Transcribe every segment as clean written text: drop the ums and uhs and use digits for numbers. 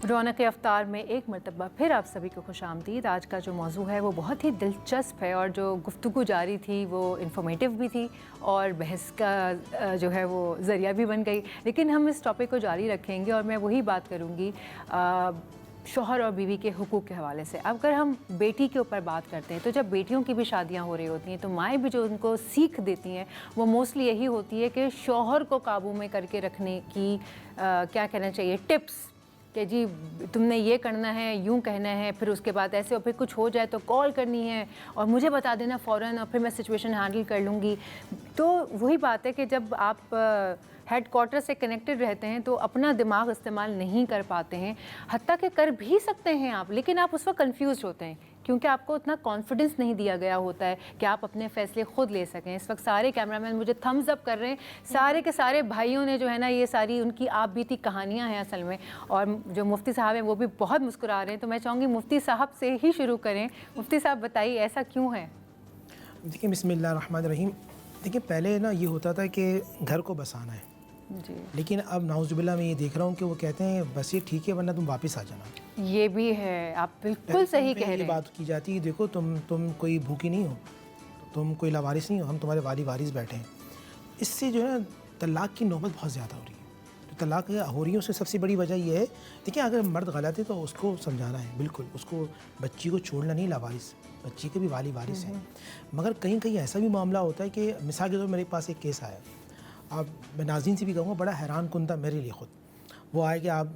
रौनक अफ्तार में एक मरतबा फिर आप सभी को खुश आमदीद। आज का जो मौजू है वो बहुत ही दिलचस्प है और जो गुफ्तगू जारी थी वो इन्फॉर्मेटिव भी थी और बहस का जो है वो ज़रिया भी बन गई। लेकिन हम इस टॉपिक को जारी रखेंगे और मैं वही बात करूँगी शौहर और बीवी के हुकूक के हवाले से। अगर हम बेटी के ऊपर बात करते हैं तो जब बेटियों की भी शादियां हो रही होती हैं तो माएँ भी जो उनको सीख देती हैं वो मोस्टली यही होती है कि शौहर को काबू में करके रखने की क्या कहना चाहिए टिप्स, कि जी तुमने ये करना है, यूँ कहना है, फिर उसके बाद ऐसे और फिर कुछ हो जाए तो कॉल करनी है और मुझे बता देना फ़ौरन और फिर मैं सिचुएशन हैंडल कर लूँगी। तो वही बात है कि जब आप हेड क्वार्टर से कनेक्टेड रहते हैं तो अपना दिमाग इस्तेमाल नहीं कर पाते हैं, हत्ता कि कर भी सकते हैं आप, लेकिन आप उस वक्त कन्फ्यूज़ होते हैं क्योंकि आपको उतना कॉन्फिडेंस नहीं दिया गया होता है कि आप अपने फ़ैसले ख़ुद ले सकें। इस वक्त सारे कैमरामैन मुझे थम्स अप कर रहे हैं, सारे के सारे भाइयों ने जो है ना ये सारी उनकी आप बीती कहानियाँ हैं असल में, और जो मुफ्ती साहब हैं वो भी बहुत मुस्कुरा रहे हैं। तो मैं चाहूँगी मुफ्ती साहब से ही शुरू करें। मुफ्ती साहब बताइए ऐसा क्यों है? देखिए बिस्मिल्लाहिर्रहमानिर्रहीम। देखिए पहले ना ये होता था कि घर को बसाना है जी, लेकिन अब नाउज़ुबिल्लाह मैं ये देख रहा हूँ कि वो कहते हैं बस ये ठीक है वरना तुम वापस आ जाना। ये भी है, आप बिल्कुल सही कह रहे ये हैं। बात की जाती है देखो तुम कोई भूखी नहीं हो, तुम कोई लावारिस नहीं हो, हम तुम्हारे वारिस बैठे हैं। इससे जो है तलाक़ की नौबत बहुत ज़्यादा हो रही है। तो तलाक़ हो रही है उससे सबसे बड़ी वजह यह है, देखिए अगर मर्द गलत है तो उसको समझाना है, बिल्कुल उसको बच्ची को छोड़ना नहीं, लावारिस बच्ची के भी वारिस हैं। मगर कहीं कहीं ऐसा भी मामला होता है कि मिसाल के तौर पर मेरे पास एक केस आया, आप मैं नाज़रीन से भी कहूँगा बड़ा हैरान कुन था मेरे लिए ख़ुद। वो आए कि आप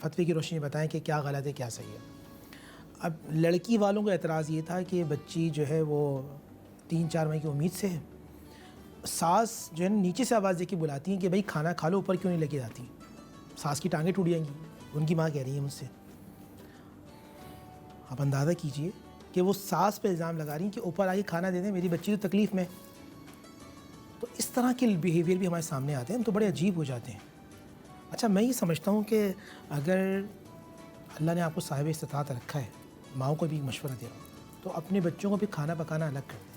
फतवे की रोशनी बताएं कि क्या गलत है क्या सही है। अब लड़की वालों का एतराज़ ये था कि बच्ची जो है वो 3-4 महीने की उम्मीद से है, सास जो है नीचे से आवाज़ दे के बुलाती हैं कि भाई खाना खा लो, ऊपर क्यों नहीं लेके जाती। सास की टांगें टूट जाएंगी, उनकी माँ कह रही है मुझसे। आप अंदाज़ा कीजिए कि वो सास पे इल्ज़ाम लगा रही हैं कि ऊपर आके खाना दे दें, मेरी बच्ची तो तकलीफ़ में। तो इस तरह के बिहेवियर भी हमारे सामने आते हैं, हम तो बड़े अजीब हो जाते हैं। अच्छा मैं ये समझता हूँ कि अगर अल्लाह ने आपको साहिब इस्तिताअत रखा है, माओं को भी मशवरा दे रहा हूँ, तो अपने बच्चों को भी खाना पकाना अलग कर दें,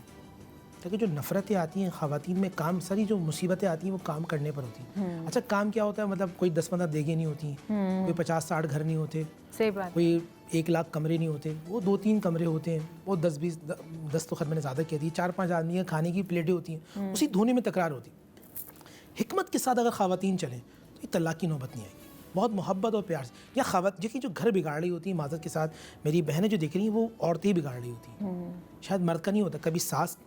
ताकि जो नफ़रतें आती हैं ख़वातीन में, काम सारी जो मुसीबतें आती हैं वो काम करने पर होती हैं। अच्छा काम क्या होता है, मतलब कोई 10-15 देगें नहीं होती, कोई 50-60 घर नहीं होते, सही बात, कोई 1 लाख कमरे नहीं होते, वो 2-3 कमरे होते हैं, वो 10 तो खैर मैंने ज़्यादा कह दी, 4-5 आदमी के खाने की प्लेटें होती हैं, उसी धोने में तकरार होती। हिकमत के साथ अगर ख़वातीन चलें तो ये तलाक़ की नौबत नहीं आएगी, बहुत मोहब्बत और प्यार से। या देखिए जो घर बिगाड़ रही होती है, माज़रत के साथ मेरी बहनें जो देख रही हैं वो औरतें ही बिगाड़ रही होती हैं, शायद मर्द का नहीं होता। कभी सास,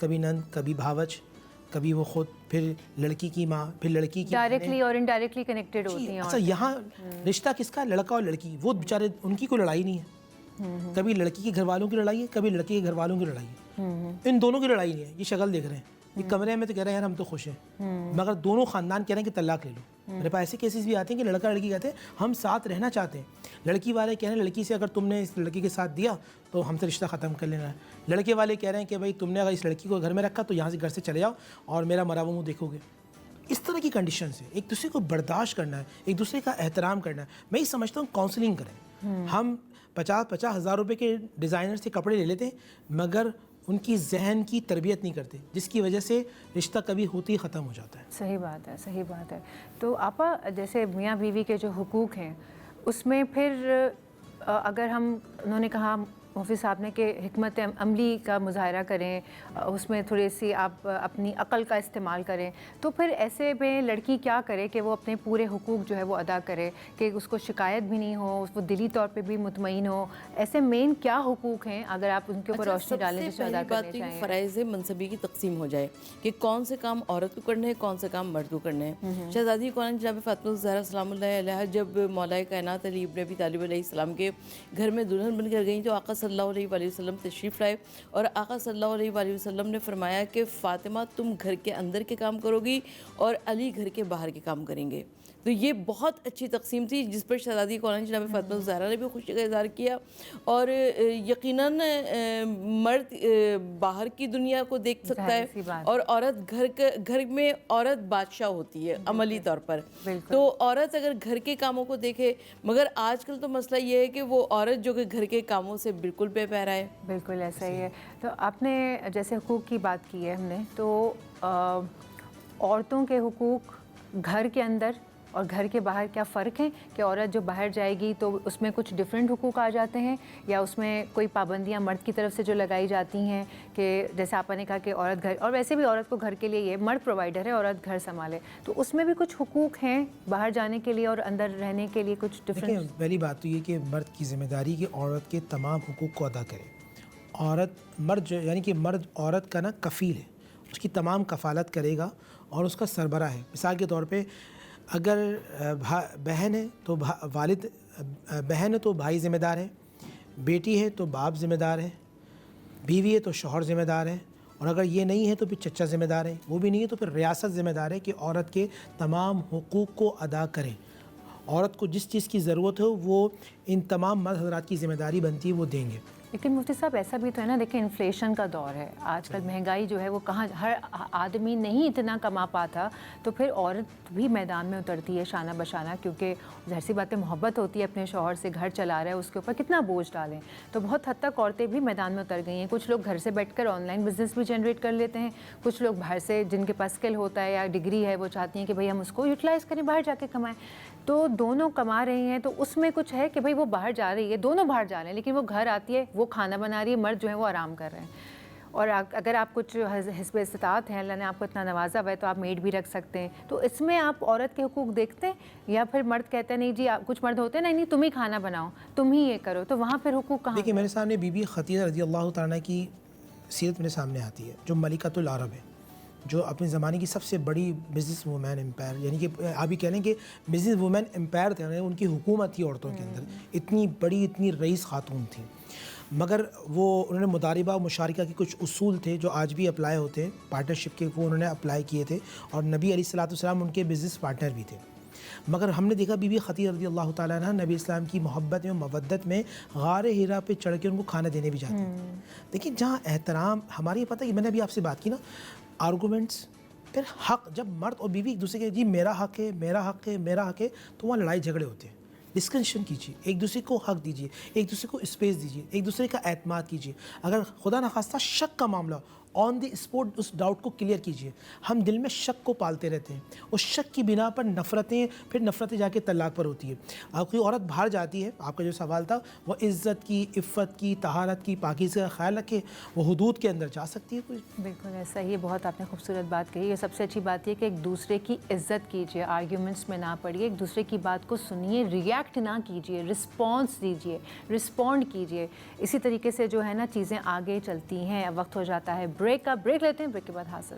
कभी नंद, कभी भावच, कभी वो खुद, फिर लड़की की माँ, फिर लड़की की डायरेक्टली और इनडायरेक्टली कनेक्टेड होती हैं। अच्छा यहाँ रिश्ता किसका, लड़का और लड़की, वो बेचारे उनकी कोई लड़ाई नहीं है। कभी लड़की के घर वालों की लड़ाई है, कभी लड़के के घर वालों की लड़ाई है, इन दोनों की लड़ाई नहीं है। ये शक्ल देख रहे हैं, ये कमरे में तो कह रहे हैं यार हम तो खुश हैं, मगर दोनों ख़ानदान कह रहे हैं कि तलाक ले लो। मेरे पास ऐसे केसेस भी आते हैं कि लड़का लड़की कहते हैं हम साथ रहना चाहते हैं, लड़की वाले कह रहे हैं लड़की से अगर तुमने इस लड़की के साथ दिया तो हमसे रिश्ता ख़त्म कर लेना है। लड़के वाले कह रहे हैं कि भाई तुमने अगर इस लड़की को घर में रखा तो यहाँ से घर से चले जाओ और मेरा मरा हुआ मुँह देखोगे। इस तरह की कंडीशन से एक दूसरे को बर्दाश्त करना है, एक दूसरे का एहतराम करना है। मैं ये समझता हूँ काउंसलिंग करें। हम 50-50 हज़ार रुपये के डिज़ाइनर से कपड़े ले लेते हैं मगर उनकी जहन की तरबियत नहीं करते, जिसकी वजह से रिश्ता कभी होते ही ख़त्म हो जाता है। सही बात है, सही बात है। तो आपा जैसे मियाँ बीवी के जो हुकूक हैं उसमें फिर अगर हम, उन्होंने कहा मुफ्ती साहब ने कि हिकमत अमली का मुज़ाहरा करें, उसमें थोड़ी सी आप अपनी अक़ल का इस्तेमाल करें, तो फिर ऐसे में लड़की क्या करे कि वो अपने पूरे हुकूक जो है वो अदा करे, कि उसको शिकायत भी नहीं हो, वो दिली तौर पे भी मुतमईन हो। ऐसे मेन क्या हुकूक हैं अगर आप उनके ऊपर रोशनी डालें जिसे अदा करने चाहिए? फ़राइज़ मनसबी की तकसीम हो जाए कि कौन से काम औरत को करने हैं, कौन से काम मर्द को करने हैं। शहज़ादी कौन जनाब फ़ातिमा ज़हरा सलामुल्लाह अलैहा जब मौलाए कायनात अली इब्न अबी तालिब अलैहिस्सलाम के घर में दुल्हन बनकर गई तो आका सल्लल्लाहु अलैहि वसल्लम तशरीफ़ लाए और आका सल्लल्लाहु अलैहि वसल्लम ने फरमाया कि फ़ातिमा तुम घर के अंदर के काम करोगी और अली घर के बाहर के काम करेंगे। तो ये बहुत अच्छी तकसीम थी जिस पर शहज़ादी कौन जनाब फ़ातिमा ज़हरा ने भी खुशी का इज़हार किया। और यकीनन मर्द बाहर की दुनिया को देख सकता है और औरत घर में औरत बादशाह होती है अमली तौर पर। तो औरत अगर घर के कामों को देखे, मगर आजकल तो मसला ये है कि वो औरत जो कि घर के कामों से बिल्कुल बेपहरा है। बिल्कुल ऐसा ही है। तो आपने जैसे हुकूक की बात की है हमने, तो औरतों के हुकूक घर के अंदर اور گھر کے باہر کیا فرق ہے کہ عورت جو باہر جائے گی تو اس میں کچھ ڈفرینٹ حقوق آ جاتے ہیں یا اس میں کوئی پابندیاں مرد کی طرف سے جو لگائی جاتی ہیں کہ جیسے آپ نے کہا کہ عورت گھر، اور ویسے بھی عورت کو گھر کے لیے یہ مرد پرووائڈر ہے، عورت گھر سنبھالے، تو اس میں بھی کچھ حقوق ہیں باہر جانے کے لیے اور اندر رہنے کے لیے کچھ ڈفرینٹ؟ دیکھیں پہلی بات تو یہ کہ مرد کی ذمہ داری کہ عورت کے تمام حقوق کو ادا کرے. مرد یعنی کہ مرد عورت کا نا کفیل ہے، اس کی تمام کفالت کرے گا اور اس کا سربراہ ہے. مثال کے طور پہ اگر بہن ہے تو بہن ہے تو بھائی ذمہ دار ہے، بیٹی ہے تو باپ ذمہ دار ہے، بیوی ہے تو شوہر ذمہ دار ہے، اور اگر یہ نہیں ہے تو پھر چچا ذمہ دار ہے، وہ بھی نہیں ہے تو پھر ریاست ذمہ دار ہے کہ عورت کے تمام حقوق کو ادا کریں. عورت کو جس چیز کی ضرورت ہو وہ ان تمام مرد حضرات کی ذمہ داری بنتی ہے وہ دیں گے. لیکن مفتی صاحب ایسا بھی تو ہے نا، دیکھیں انفلیشن کا دور ہے آج کل، مہنگائی جو ہے وہ کہاں، ہر آدمی نہیں اتنا کما پاتا، تو پھر عورت بھی میدان میں اترتی ہے شانہ بشانہ، کیونکہ ظاہر سی بات ہے محبت ہوتی ہے اپنے شوہر سے، گھر چلا رہا ہے، اس کے اوپر کتنا بوجھ ڈالیں. تو بہت حد تک عورتیں بھی میدان میں اتر گئی ہیں. کچھ لوگ گھر سے بیٹھ کر آن لائن بزنس بھی جنریٹ کر لیتے ہیں، کچھ لوگ باہر سے جن کے پاس اسکل ہوتا ہے یا ڈگری ہے وہ چاہتی ہیں کہ بھئی ہم اس کو یوٹیلائز کریں، باہر جا کے کمائیں. تو دونوں کما رہے ہیں، تو اس میں کچھ ہے کہ بھئی وہ باہر جا رہی ہے، دونوں باہر جا رہے ہیں، لیکن وہ گھر آتی ہے، وہ کھانا بنا رہی ہے، مرد جو ہے وہ آرام کر رہے ہیں. اور اگر آپ کچھ حسب استطاعت ہیں، اللہ نے آپ کو اتنا نوازا ہوا ہے تو آپ میڈ بھی رکھ سکتے ہیں. تو اس میں آپ عورت کے حقوق دیکھتے ہیں یا پھر مرد کہتے ہیں نہیں جی، کچھ مرد ہوتے ہیں نہیں تم ہی کھانا بناؤ، تم ہی یہ کرو، تو وہاں پھر حقوق کہاں؟ دیکھیے میرے سامنے بی بی خدیجہ رضی اللہ تعالیٰ کی سیرت میرے سامنے آتی ہے، جو ملکۃ العرب ہے، جو اپنے زمانے کی سب سے بڑی بزنس وومین امپائر، یعنی کہ آپ ہی کہہ لیں کہ بزنس وومین امپائر تھے، ان کی حکومت تھی عورتوں کے اندر، اتنی بڑی اتنی رئیس خاتون تھیں. مگر وہ انہوں نے مداربہ و مشارکہ کے کچھ اصول تھے جو آج بھی اپلائی ہوتے ہیں پارٹنرشپ کے، وہ انہوں نے اپلائی کیے تھے، اور نبی علیہ الصلوۃ والسلام ان کے بزنس پارٹنر بھی تھے. مگر ہم نے دیکھا بی بی خدیجہ رضی اللہ تعالیٰ عنہ نبی اسلام کی محبت میں مودت میں غار ہیرا پہ چڑھ کے ان کو کھانا دینے بھی جاتے ہیں. دیکھیں جہاں احترام ہماری، پتہ ہے میں نے ابھی آپ سے بات کی نا، آرگومنٹس پھر حق، جب مرد اور بیوی ایک دوسرے کے جی میرا حق ہے میرا حق ہے میرا حق ہے، تو وہاں لڑائی جھگڑے ہوتے ہیں. ڈسکشن کیجیے، ایک دوسرے کو حق دیجیے، ایک دوسرے کو اسپیس دیجیے، ایک دوسرے کا اعتماد کیجیے. اگر خدا نخواستہ شک کا معاملہ آن دی اسپوٹ اس ڈاؤٹ کو کلیئر کیجیے. ہم دل میں شک کو پالتے رہتے ہیں، اس شک کی بنا پر نفرتیں، پھر نفرتیں جا کے طلاق پر ہوتی ہے. آپ کوئی عورت باہر جاتی ہے، آپ کا جو سوال تھا، وہ عزت کی، عفت کی، طہارت کی، پاکیزگی کا خیال رکھے، وہ حدود کے اندر جا سکتی ہے. کوئی بالکل ایسا ہی، بہت آپ نے خوبصورت بات کہی. یہ سب سے اچھی بات یہ کہ ایک دوسرے کی عزت کیجیے، آرگیومنٹس میں نہ پڑیے، ایک دوسرے کی بات کو سنیے، ریئیکٹ نہ کیجیے، رسپانس دیجیے، رسپونڈ کیجیے. اسی طریقے سے جو ہے نا چیزیں آگے چلتی ہیں. اب وقت ہو جاتا ہے بریک کا، بریک لیتے ہیں، بریک کے بعد حاصل